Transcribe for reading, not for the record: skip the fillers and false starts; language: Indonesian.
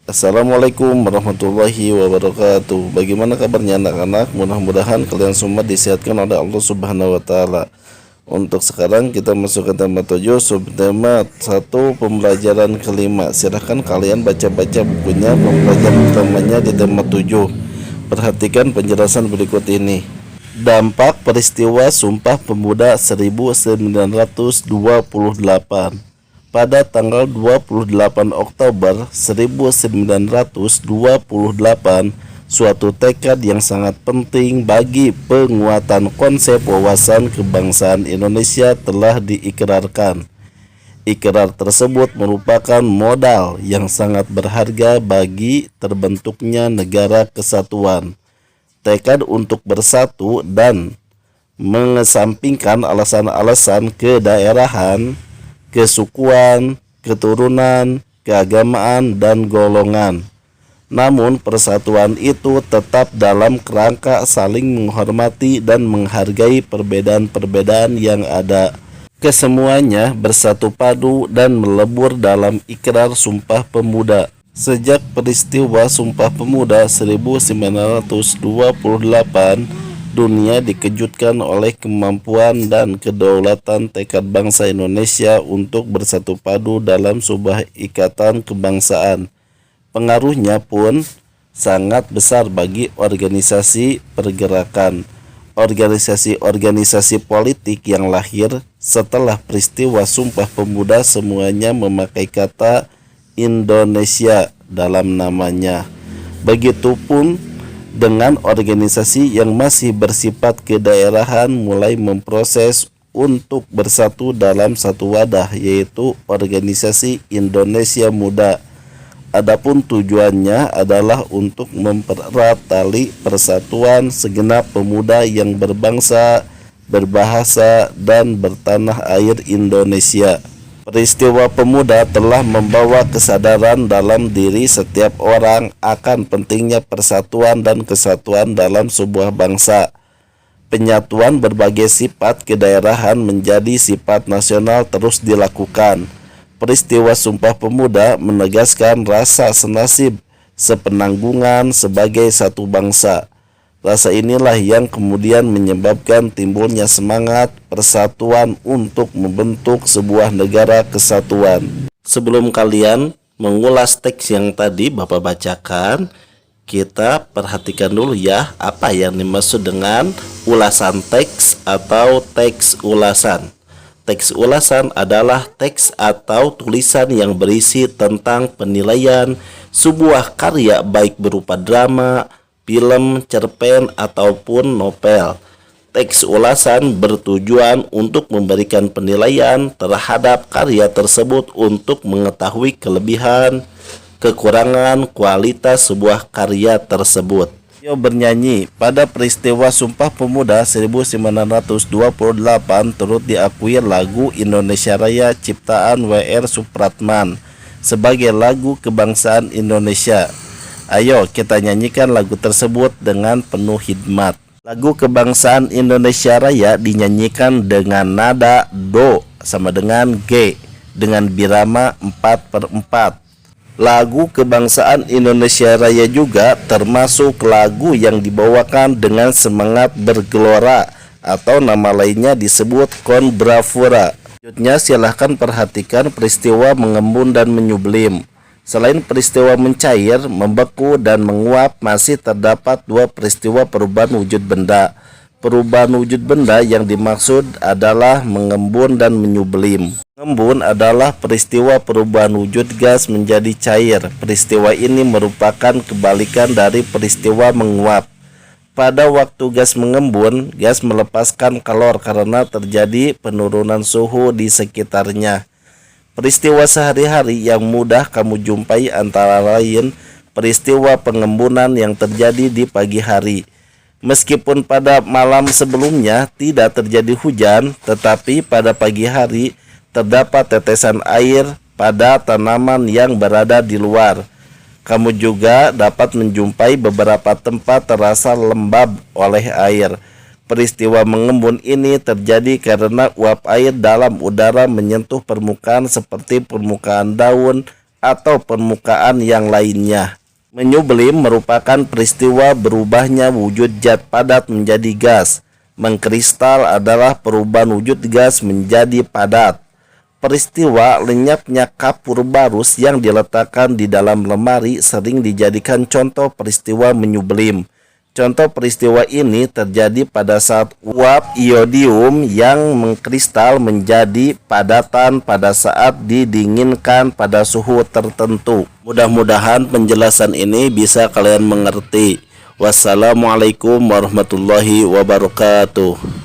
Assalamualaikum warahmatullahi wabarakatuh. Bagaimana kabarnya anak-anak? Mudah-mudahan kalian semua disehatkan oleh Allah Subhanahu wa taala. Untuk sekarang kita masuk ke tema 7, subtema 1, pembelajaran kelima. Silahkan kalian baca-baca bukunya, pembelajaran utamanya di tema 7. Perhatikan penjelasan berikut ini. Dampak peristiwa Sumpah Pemuda 1928. Pada tanggal 28 Oktober 1928, suatu tekad yang sangat penting bagi penguatan konsep wawasan kebangsaan Indonesia telah diikrarkan. Ikrar tersebut merupakan modal yang sangat berharga bagi terbentuknya negara kesatuan. Tekad untuk bersatu dan mengesampingkan alasan-alasan kedaerahan, kesukuan, keturunan, keagamaan, dan golongan. Namun persatuan itu tetap dalam kerangka saling menghormati dan menghargai perbedaan-perbedaan yang ada. Kesemuanya bersatu padu dan melebur dalam ikrar Sumpah Pemuda. Sejak peristiwa Sumpah Pemuda 1928, dunia dikejutkan oleh kemampuan dan kedaulatan tekad bangsa Indonesia untuk bersatu padu dalam sebuah ikatan kebangsaan. Pengaruhnya pun sangat besar bagi organisasi pergerakan, organisasi-organisasi politik yang lahir setelah peristiwa Sumpah Pemuda semuanya memakai kata Indonesia dalam namanya. Begitupun dengan organisasi yang masih bersifat kedaerahan mulai memproses untuk bersatu dalam satu wadah, yaitu organisasi Indonesia Muda. Adapun tujuannya adalah untuk mempererat tali persatuan segenap pemuda yang berbangsa, berbahasa, dan bertanah air Indonesia. Peristiwa Pemuda telah membawa kesadaran dalam diri setiap orang akan pentingnya persatuan dan kesatuan dalam sebuah bangsa. Penyatuan berbagai sifat kedaerahan menjadi sifat nasional terus dilakukan. Peristiwa Sumpah Pemuda menegaskan rasa senasib, sepenanggungan sebagai satu bangsa. Rasa inilah yang kemudian menyebabkan timbulnya semangat persatuan untuk membentuk sebuah negara kesatuan. Sebelum kalian mengulas teks yang tadi Bapak bacakan, kita perhatikan dulu ya apa yang dimaksud dengan ulasan teks atau teks ulasan. Teks ulasan adalah teks atau tulisan yang berisi tentang penilaian sebuah karya baik berupa drama, film, cerpen, ataupun novel. Teks ulasan bertujuan untuk memberikan penilaian terhadap karya tersebut untuk mengetahui kelebihan, kekurangan, kualitas sebuah karya tersebut. Yo bernyanyi pada peristiwa Sumpah Pemuda 1928 turut diakui lagu Indonesia Raya ciptaan W.R. Supratman sebagai lagu kebangsaan Indonesia. Ayo kita nyanyikan lagu tersebut dengan penuh hikmat. Lagu kebangsaan Indonesia Raya dinyanyikan dengan nada do sama dengan G dengan birama 4/4. Lagu kebangsaan Indonesia Raya juga termasuk lagu yang dibawakan dengan semangat bergelora atau nama lainnya disebut konbravura. Selanjutnya silahkan perhatikan peristiwa mengembun dan menyublim. Selain peristiwa mencair, membeku, dan menguap, masih terdapat dua peristiwa perubahan wujud benda. Perubahan wujud benda yang dimaksud adalah mengembun dan menyublim. Mengembun adalah peristiwa perubahan wujud gas menjadi cair. Peristiwa ini merupakan kebalikan dari peristiwa menguap. Pada waktu gas mengembun, gas melepaskan kalor karena terjadi penurunan suhu di sekitarnya. Peristiwa sehari-hari yang mudah kamu jumpai antara lain peristiwa pengembunan yang terjadi di pagi hari. Meskipun pada malam sebelumnya tidak terjadi hujan, tetapi pada pagi hari terdapat tetesan air pada tanaman yang berada di luar. Kamu juga dapat menjumpai beberapa tempat terasa lembab oleh air. Peristiwa mengembun ini terjadi karena uap air dalam udara menyentuh permukaan seperti permukaan daun atau permukaan yang lainnya. Menyublim merupakan peristiwa berubahnya wujud zat padat menjadi gas. Mengkristal adalah perubahan wujud gas menjadi padat. Peristiwa lenyapnya kapur barus yang diletakkan di dalam lemari sering dijadikan contoh peristiwa menyublim. Contoh peristiwa ini terjadi pada saat uap iodium yang mengkristal menjadi padatan pada saat didinginkan pada suhu tertentu. Mudah-mudahan penjelasan ini bisa kalian mengerti. Wassalamualaikum warahmatullahi wabarakatuh.